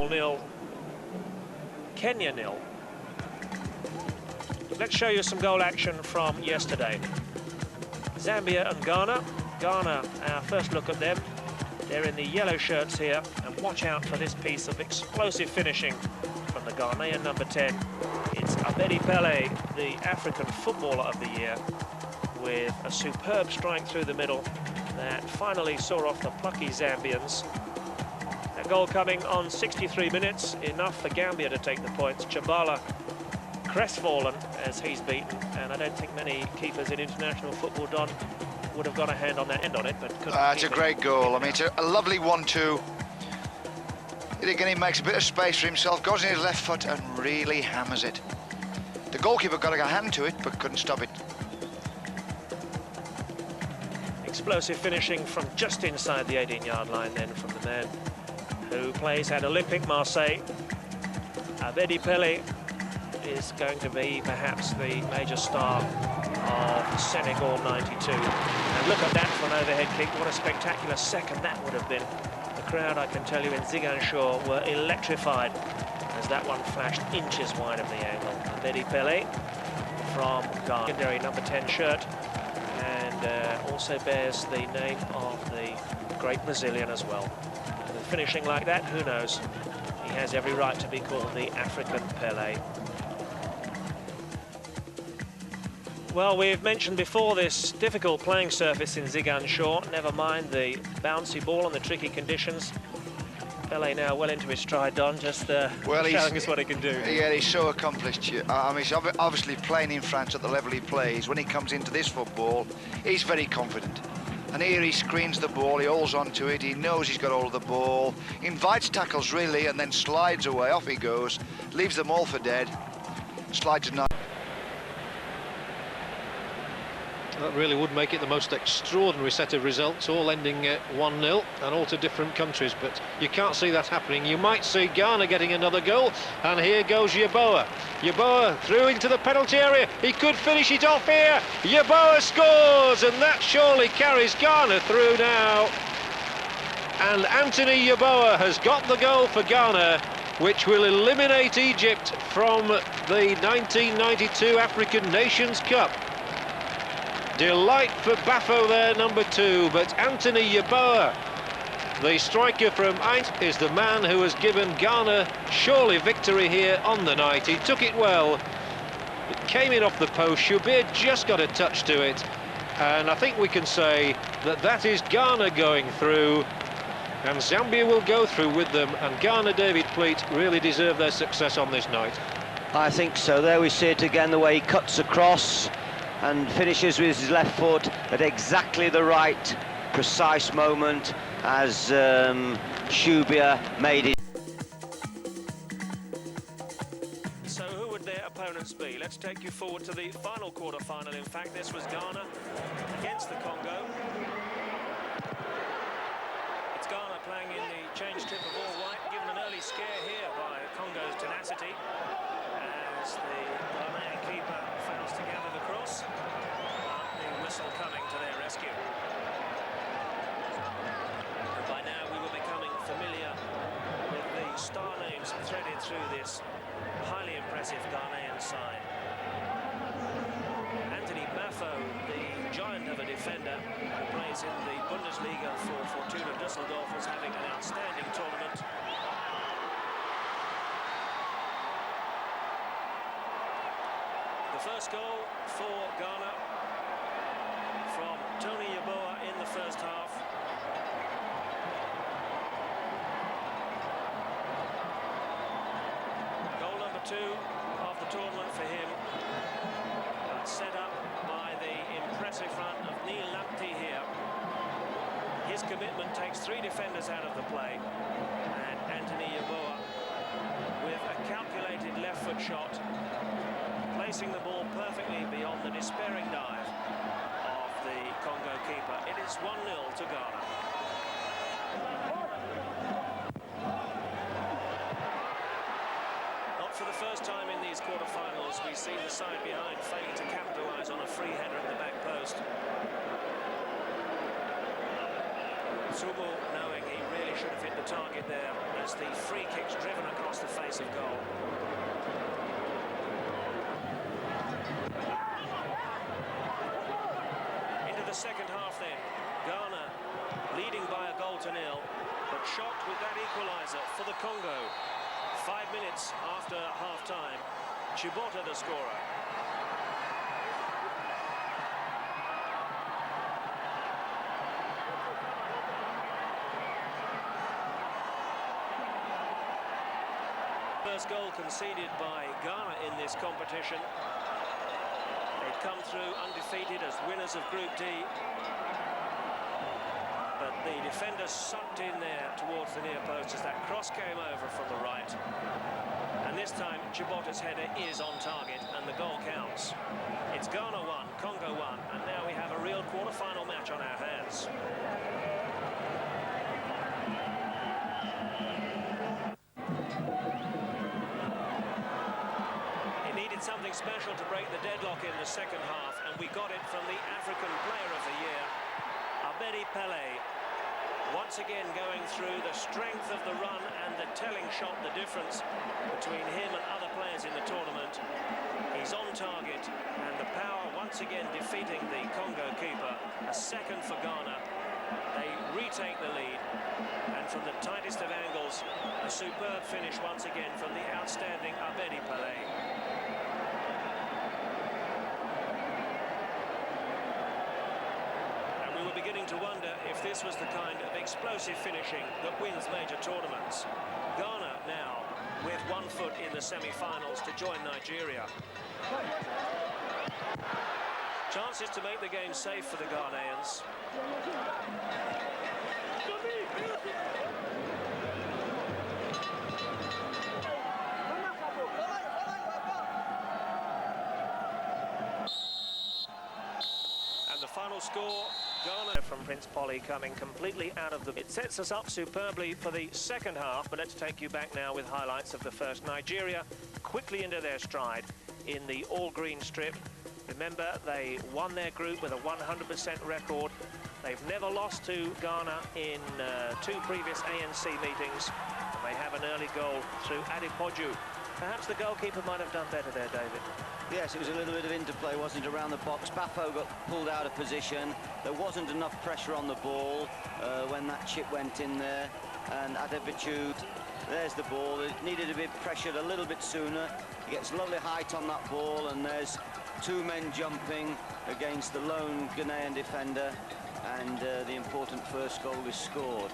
0, Kenya 0. Let's show you some goal action from yesterday. Zambia and Ghana. Ghana, our first look at them. They're in the yellow shirts here, and watch out for this piece of explosive finishing from the Ghanaian number 10. It's Abedi Pele, the African Footballer of the Year, with a superb strike through the middle that finally saw off the plucky Zambians. That goal coming on 63 minutes, enough for Gambia to take the points. Chabala crestfallen as he's beaten, and I don't think many keepers in international football, Don, would have got a hand on that end on it, but couldn't. It's a great goal. I mean, it's a lovely 1-2. Again, he makes a bit of space for himself, goes in his left foot and really hammers it. The goalkeeper got a hand to it, but couldn't stop it. Explosive finishing from just inside the 18-yard line then from the man who plays at Olympique Marseille. Abedi Pele is going to be perhaps the major star of Senegal 92. And look at that for an overhead kick. What a spectacular second that would have been. The crowd, I can tell you, in Ziguinchor were electrified as that one flashed inches wide of the angle. Abedi Pele from Ghana, legendary number 10 shirt, and also bears the name of the great Brazilian as well. With finishing like that, who knows? He has every right to be called the African Pele. Well, we've mentioned before this difficult playing surface in Ziguinchor, never mind the bouncy ball and the tricky conditions. Pele now well into his stride, Don, just showing us what he can do. Yeah, he's so accomplished. I mean, he's obviously playing in France at the level he plays. When he comes into this football, he's very confident. And here he screens the ball, he holds onto it, he knows he's got hold of the ball, invites tackles really, and then slides away, off he goes, leaves them all for dead, slides a That really would make it the most extraordinary set of results, all ending 1-0 and all to different countries, but you can't see that happening. You might see Ghana getting another goal, and here goes Yeboah. Yeboah through into the penalty area, he could finish it off here. Yeboah scores, and that surely carries Ghana through now. And Anthony Yeboah has got the goal for Ghana, which will eliminate Egypt from the 1992 African Nations Cup. Delight for Bafo there, number 2, but Anthony Yeboah, the striker from Ait, is the man who has given Ghana surely victory here on the night. He took it well, it came in off the post, Shubir just got a touch to it, and I think we can say that that is Ghana going through, and Zambia will go through with them, and Ghana, David Pleat, really deserve their success on this night. I think so. There we see it again, the way he cuts across and finishes with his left foot at exactly the right, precise moment as Shubir made it. So who would their opponents be? Let's take you forward to the final quarter-final. In fact, this was Ghana against the Congo. It's Ghana playing in the change tip of all white, given an early scare here by Congo's tenacity as the Ghanaian keeper fails to gather the cross. The whistle coming to their rescue. And by now we will be becoming familiar with the star names threaded through this highly impressive Ghanaian side. Anthony Bafo, the giant of a defender who plays in the Bundesliga for Fortuna Düsseldorf, was having an outstanding tournament. The first goal for Ghana from Tony Yeboah in the first half. Goal number 2 of the tournament for him. Set up by the impressive run of Neil Lamptey here. His commitment takes 3 defenders out of the play. And Anthony Yeboah with a calculated left foot shot, placing the ball perfectly beyond the despairing dive of the Congo keeper. It is 1-0 to Ghana. Not for the first time in these quarterfinals, we see the side behind failing to capitalise on a free header in the back post. Subo, knowing he really should have hit the target there as the free kick's driven across the face of goal. Into the second half then. Ghana leading by a goal to nil, but shocked with that equaliser for the Congo. 5 minutes after half-time, Chibota the scorer. First goal conceded by Ghana in this competition. They'd come through undefeated as winners of Group D. But the defenders sucked in there towards the near post as that cross came over from the right. And this time, Chibota's header is on target and the goal counts. It's Ghana 1, Congo 1, and now we have a real quarter-final match on our hands. It needed something special to break the deadlock in the second half, and we got it from the African Player of the Year, Abedi Pele, once again going through the strength of the run and the telling shot, the difference between him and other players in the tournament. He's on target, and the power once again defeating the Congo keeper. A second for Ghana. They retake the lead, and from the tightest of angles, a superb finish once again from the outstanding Abedi Pele. Beginning to wonder if this was the kind of explosive finishing that wins major tournaments. Ghana now with 1 foot in the semi-finals to join Nigeria. Chances to make the game safe for the Ghanaians. And the final score, Ghana from Prince Polly coming completely out of the... It sets us up superbly for the second half, but let's take you back now with highlights of the first. Nigeria quickly into their stride in the all-green strip. Remember, they won their group with a 100% record. They've never lost to Ghana in 2 previous ANC meetings, and they have an early goal through Adepoju. Perhaps the goalkeeper might have done better there, David. Yes, it was a little bit of interplay, wasn't it, around the box. Bafo got pulled out of position. There wasn't enough pressure on the ball when that chip went in there. And Adepoju, there's the ball. It needed to be pressured a little bit sooner. He gets lovely height on that ball, and there's 2 men jumping against the lone Ghanaian defender, and the important first goal is scored.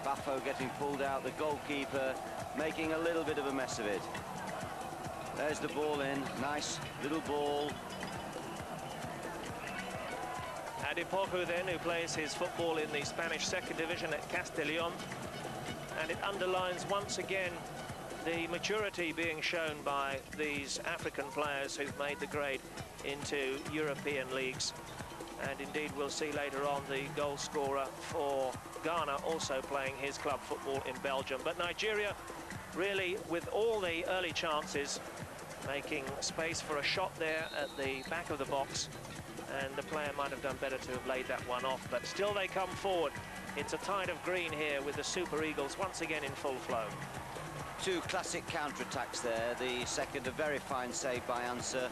Bafo getting pulled out, the goalkeeper making a little bit of a mess of it. There's the ball in, nice little ball. Adepoju then, who plays his football in the Spanish second division at Castellon, and it underlines once again the maturity being shown by these African players who've made the grade into European leagues. And indeed, we'll see later on the goal scorer for Ghana also playing his club football in Belgium. But Nigeria, really, with all the early chances, making space for a shot there at the back of the box, and the player might have done better to have laid that one off, but still they come forward. It's a tide of green here with the Super Eagles once again in full flow. 2 classic counter-attacks there. The second, a very fine save by Answer,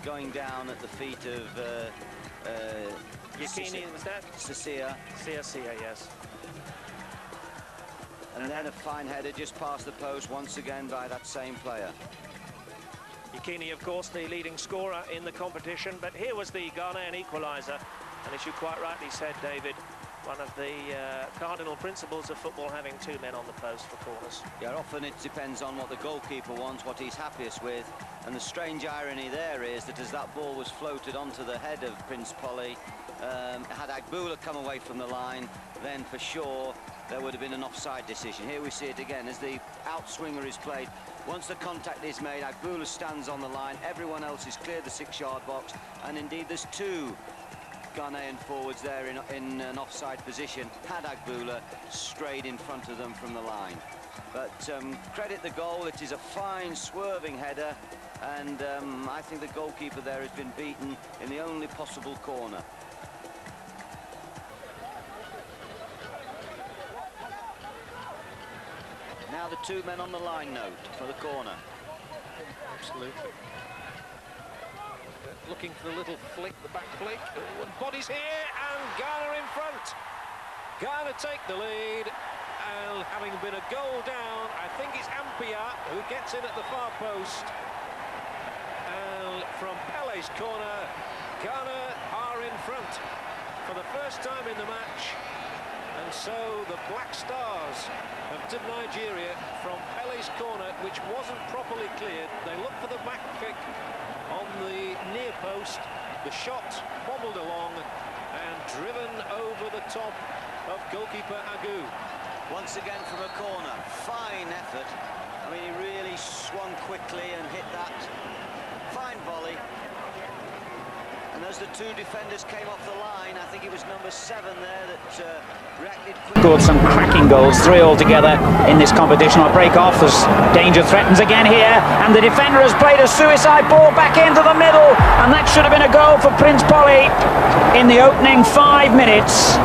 going down at the feet of Yakini, was that? Sia, yes. And then a fine header just past the post once again by that same player. Yakini, of course, the leading scorer in the competition, but here was the Ghanaian equaliser, and as you quite rightly said, David, one of the cardinal principles of football, having 2 men on the post for corners. Yeah, often it depends on what the goalkeeper wants, what he's happiest with, and the strange irony there is that as that ball was floated onto the head of Prince Polly, had Agboola come away from the line, then for sure there would have been an offside decision. Here we see it again as the outswinger is played. Once the contact is made, Agboola stands on the line, everyone else is cleared the 6-yard box, and indeed there's 2 Ghanaian forwards there in an offside position, had Agboola strayed in front of them from the line. But credit the goal, it is a fine swerving header, and I think the goalkeeper there has been beaten in the only possible corner. Now the two men on the line note for the corner. Absolutely. Looking for the little flick, the back flick. Oh, and bodies here, and Ghana in front. Ghana take the lead, and having been a goal down, I think it's Ampia who gets in at the far post. And from Pele's corner, Ghana are in front for the first time in the match. And so the Black Stars have to Nigeria from Pele's corner, which wasn't properly cleared. They look for the back kick on the near post. The shot bobbled along and driven over the top of goalkeeper Agu. Once again from a corner, fine effort. I mean, he really swung quickly and hit that fine volley. And as the two defenders came off the line, I think it was number 7 there that reacted quickly. Scored some cracking goals, 3 altogether in this competition. I'll break off as danger threatens again here, and the defender has played a suicide ball back into the middle, and that should have been a goal for Prince Polly in the opening 5 minutes.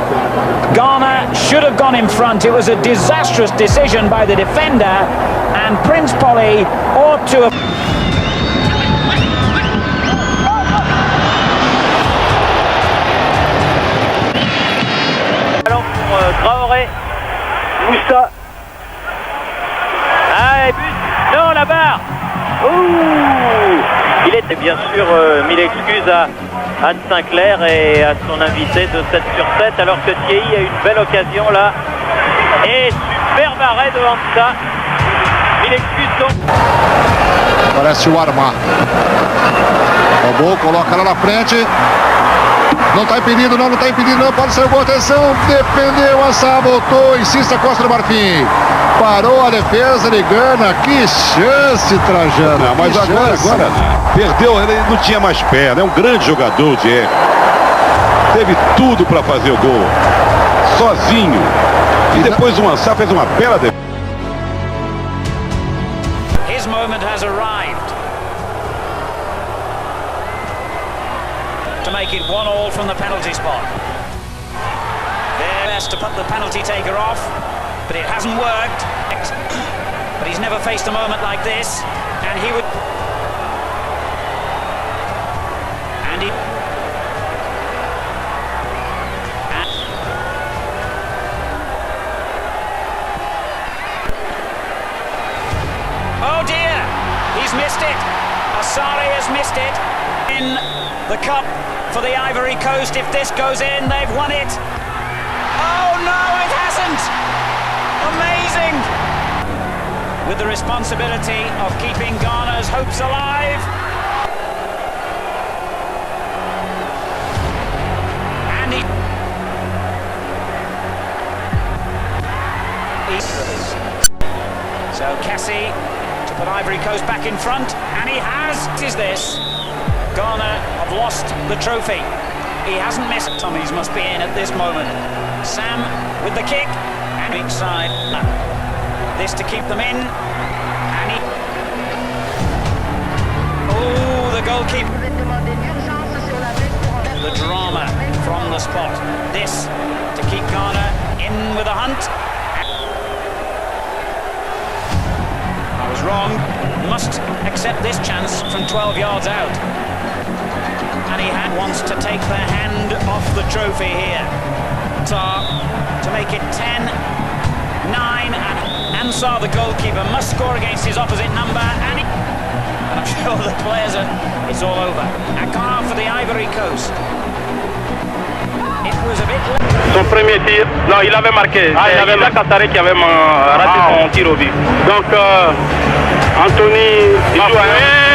Ghana should have gone in front. It was a disastrous decision by the defender, and Prince Polly ought to have... Traoré, Moussa. Ah, et but, non, la barre. Ouh. Il était bien sûr mille excuses à Anne Sinclair et à son invité de 7 sur 7, alors que Thierry a eu une belle occasion là. Et superbe arrêt de Hansa. Mille excuses donc. Parece o Armar. Roubou, coloca lá na frente. Não está impedido, não está impedido, não. Pode ser boa, atenção. Defendeu, Ansá, voltou, insiste a Costa do Marfim. Parou a defesa de Gana. Que chance, Trajano. Não, mas agora perdeu, ele não tinha mais perna. É um grande jogador, Diego. Teve tudo para fazer o gol. Sozinho. E depois o Ansá fez uma bela defesa. His moment has arrived. To make it 1-1 from the penalty spot. They're best to put the penalty taker off, but it hasn't worked. But he's never faced a moment like this, and he would... And he... Oh dear! He's missed it! Asari has missed it. In the cup for the Ivory Coast. If this goes in, they've won it. Oh no, it hasn't! Amazing! With the responsibility of keeping Ghana's hopes alive. And so Cassie to put Ivory Coast back in front, and he has. Is this? Ghana have lost the trophy. He hasn't missed. Tommies must be in at this moment. Sam with the kick, and each side. This to keep them in. And he... Oh, the goalkeeper. The drama from the spot. This to keep Ghana in with a hunt. I was wrong. Must accept this chance from 12 yards out. And he wants to take the hand off the trophy here. To make it 10-9, and Ansar, the goalkeeper, must score against his opposite number, and I'm sure the players are... It's all over. Ɔkwan for the Ivory Coast. It was a bit... Son premier tir, non, il avait marqué. Il avait Kassaré qui avait raté son tir au but. Donc, Anthony, il joue à